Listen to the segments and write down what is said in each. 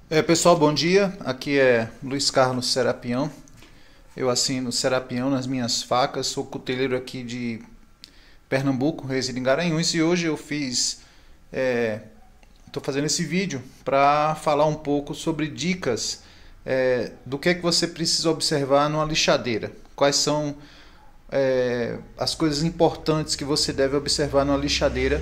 Pessoal, bom dia. Aqui é Luiz Carlos Serapião. Eu assino Serapião nas minhas facas. Sou cuteleiro aqui de Pernambuco, resido em Garanhuns, e hoje eu estou fazendo esse vídeo para falar um pouco sobre dicas do que é que você precisa observar numa lixadeira. Quais são as coisas importantes que você deve observar numa lixadeira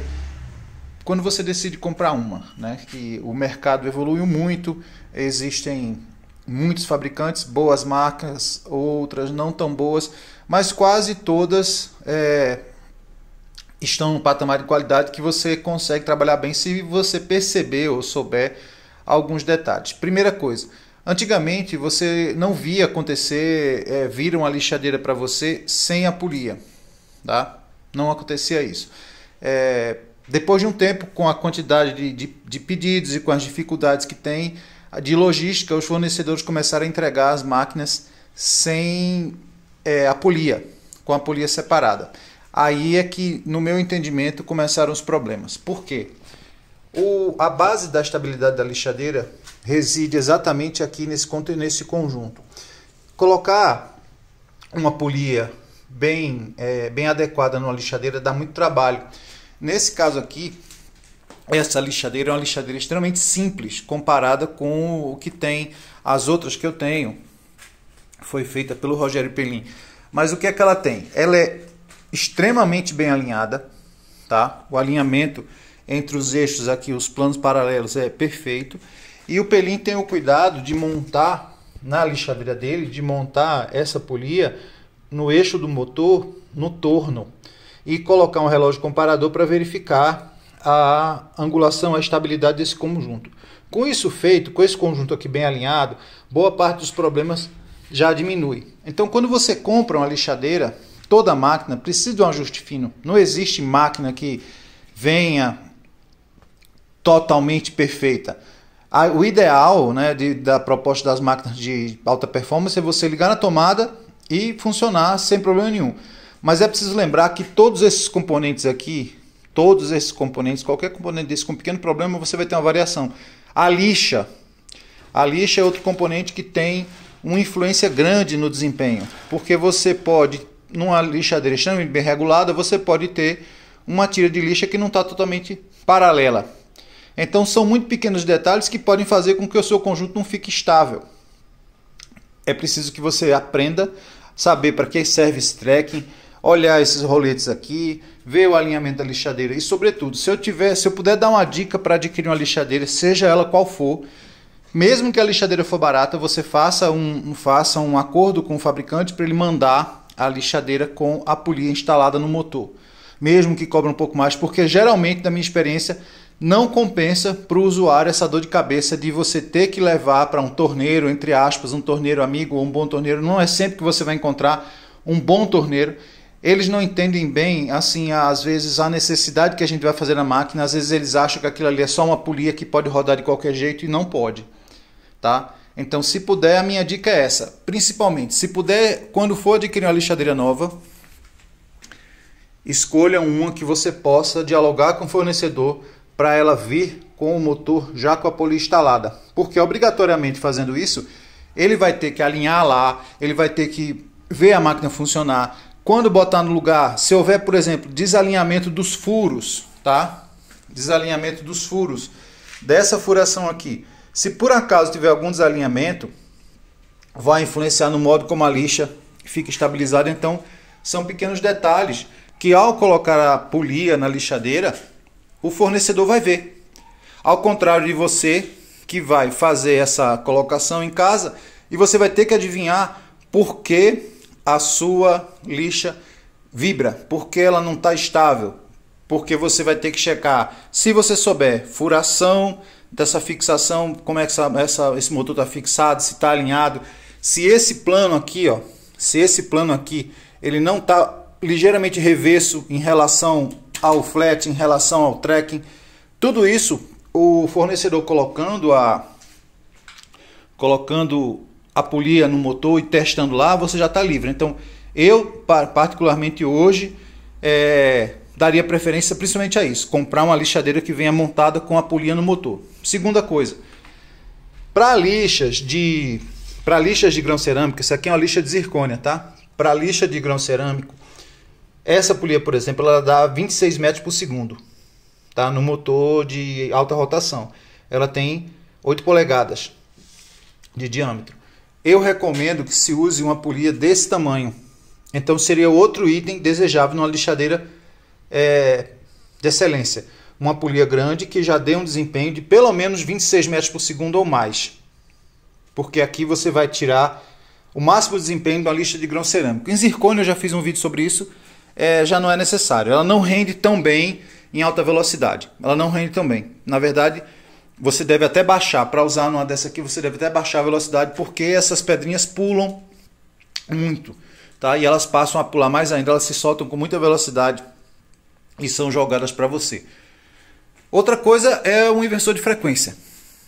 quando você decide comprar uma, né? Que o mercado evoluiu muito, existem muitos fabricantes, boas marcas, outras não tão boas, mas quase todas estão no patamar de qualidade que você consegue trabalhar bem se você perceber ou souber alguns detalhes. Primeira coisa, antigamente você não via acontecer, vir uma lixadeira para você sem a polia, tá? Não acontecia isso. Depois de um tempo, com a quantidade de pedidos e com as dificuldades que tem de logística, os fornecedores começaram a entregar as máquinas sem a polia, com a polia separada. Aí é que, no meu entendimento, começaram os problemas. Por quê? A base da estabilidade da lixadeira reside exatamente aqui nesse conjunto. Colocar uma polia bem adequada numa lixadeira dá muito trabalho. Nesse caso aqui, essa lixadeira é uma lixadeira extremamente simples comparada com o que tem as outras que eu tenho. Foi feita pelo Rogério Pelin. Mas o que é que ela tem? Ela é extremamente bem alinhada, tá? O alinhamento entre os eixos aqui, os planos paralelos, é perfeito. E o Pelin tem o cuidado de montar na lixadeira dele, de montar essa polia no eixo do motor, no torno, e colocar um relógio comparador para verificar a angulação, a estabilidade desse conjunto. Com isso feito, com esse conjunto aqui bem alinhado, boa parte dos problemas já diminui. Então, quando você compra uma lixadeira, toda máquina precisa de um ajuste fino. Não existe máquina que venha totalmente perfeita. O ideal, né, da proposta das máquinas de alta performance é você ligar na tomada e funcionar sem problema nenhum. Mas é preciso lembrar que todos esses componentes aqui, qualquer componente desse com pequeno problema, você vai ter uma variação. A lixa é outro componente que tem uma influência grande no desempenho, porque você pode, numa lixadeira extremamente bem regulada, você pode ter uma tira de lixa que não está totalmente paralela. Então são muito pequenos detalhes que podem fazer com que o seu conjunto não fique estável. É preciso que você aprenda a saber para que serve esse tracking, olhar esses roletes aqui, ver o alinhamento da lixadeira e, sobretudo, se eu puder dar uma dica para adquirir uma lixadeira, seja ela qual for, mesmo que a lixadeira for barata, você faça um acordo com o fabricante para ele mandar a lixadeira com a polia instalada no motor, mesmo que cobre um pouco mais, porque geralmente, na minha experiência, não compensa para o usuário essa dor de cabeça de você ter que levar para um torneiro, entre aspas, um torneiro amigo ou um bom torneiro. Não é sempre que você vai encontrar um bom torneiro. Eles não entendem bem, assim, às vezes, a necessidade que a gente vai fazer na máquina. Às vezes eles acham que aquilo ali é só uma polia que pode rodar de qualquer jeito e não pode, tá? Então, se puder, a minha dica é essa. Principalmente, se puder, quando for adquirir uma lixadeira nova, escolha uma que você possa dialogar com o fornecedor para ela vir com o motor já com a polia instalada. Porque, obrigatoriamente, fazendo isso, ele vai ter que alinhar lá, ele vai ter que ver a máquina funcionar. Quando botar no lugar, se houver, por exemplo, desalinhamento dos furos, tá? Desalinhamento dos furos dessa furação aqui. Se por acaso tiver algum desalinhamento, vai influenciar no modo como a lixa fica estabilizada. Então, são pequenos detalhes que, ao colocar a polia na lixadeira, o fornecedor vai ver. Ao contrário de você, que vai fazer essa colocação em casa, e você vai ter que adivinhar por que a sua lixa vibra, porque ela não está estável, porque você vai ter que checar, se você souber, furação dessa fixação, como é que esse motor está fixado, se está alinhado, se esse plano aqui, ó, ele não está ligeiramente reverso em relação ao flat, em relação ao tracking, tudo isso o fornecedor colocando a polia no motor e testando lá, você já está livre. Então, eu particularmente hoje daria preferência principalmente a isso, comprar uma lixadeira que venha montada com a polia no motor. Segunda coisa, Para lixas de grão cerâmico, isso aqui é uma lixa de zircônia, tá? Para lixa de grão cerâmico, essa polia, por exemplo, ela dá 26 metros por segundo, tá? No motor de alta rotação. Ela tem 8 polegadas de diâmetro. Eu recomendo que se use uma polia desse tamanho. Então seria outro item desejável numa lixadeira de excelência. Uma polia grande que já dê um desempenho de pelo menos 26 metros por segundo ou mais. Porque aqui você vai tirar o máximo desempenho de uma lixa de grão cerâmico. Em zircônia eu já fiz um vídeo sobre isso, já não é necessário. Ela não rende tão bem em alta velocidade. Ela não rende tão bem. Na verdade, você deve até baixar. Para usar numa dessa aqui, você deve até baixar a velocidade, porque essas pedrinhas pulam muito. Tá? E elas passam a pular mais ainda. Elas se soltam com muita velocidade e são jogadas para você. Outra coisa é um inversor de frequência.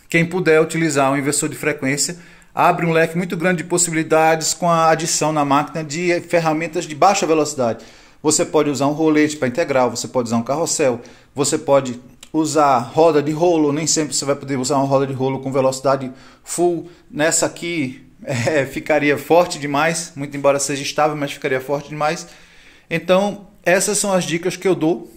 Quem puder utilizar um inversor de frequência, abre um leque muito grande de possibilidades com a adição na máquina de ferramentas de baixa velocidade. Você pode usar um rolete para integral, você pode usar um carrossel, você pode usar roda de rolo. Nem sempre você vai poder usar uma roda de rolo com velocidade full. Nessa aqui ficaria forte demais, muito embora seja estável, mas ficaria forte demais. Então essas são as dicas que eu dou,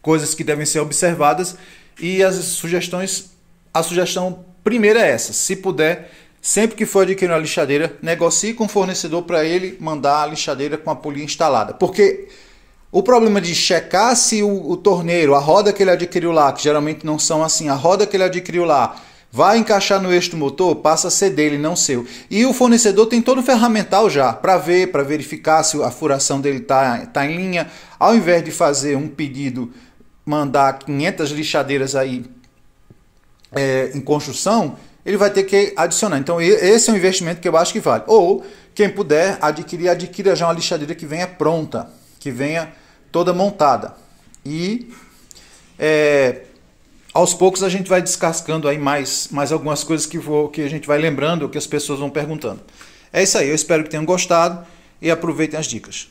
coisas que devem ser observadas, e as sugestões. A sugestão primeira é essa: se puder, sempre que for adquirir uma lixadeira, negocie com o fornecedor para ele mandar a lixadeira com a polia instalada. Porque o problema de checar se o torneiro, a roda que ele adquiriu lá, que geralmente não são assim, a roda que ele adquiriu lá vai encaixar no eixo do motor, passa a ser dele, não seu. E o fornecedor tem todo o ferramental já para ver, para verificar se a furação dele tá em linha. Ao invés de fazer um pedido, mandar 500 lixadeiras aí em construção, ele vai ter que adicionar. Então esse é um investimento que eu acho que vale. Ou quem puder adquira já uma lixadeira que venha pronta, que venha toda montada. E aos poucos a gente vai descascando aí mais algumas coisas que a gente vai lembrando, que as pessoas vão perguntando. É isso aí, eu espero que tenham gostado e aproveitem as dicas.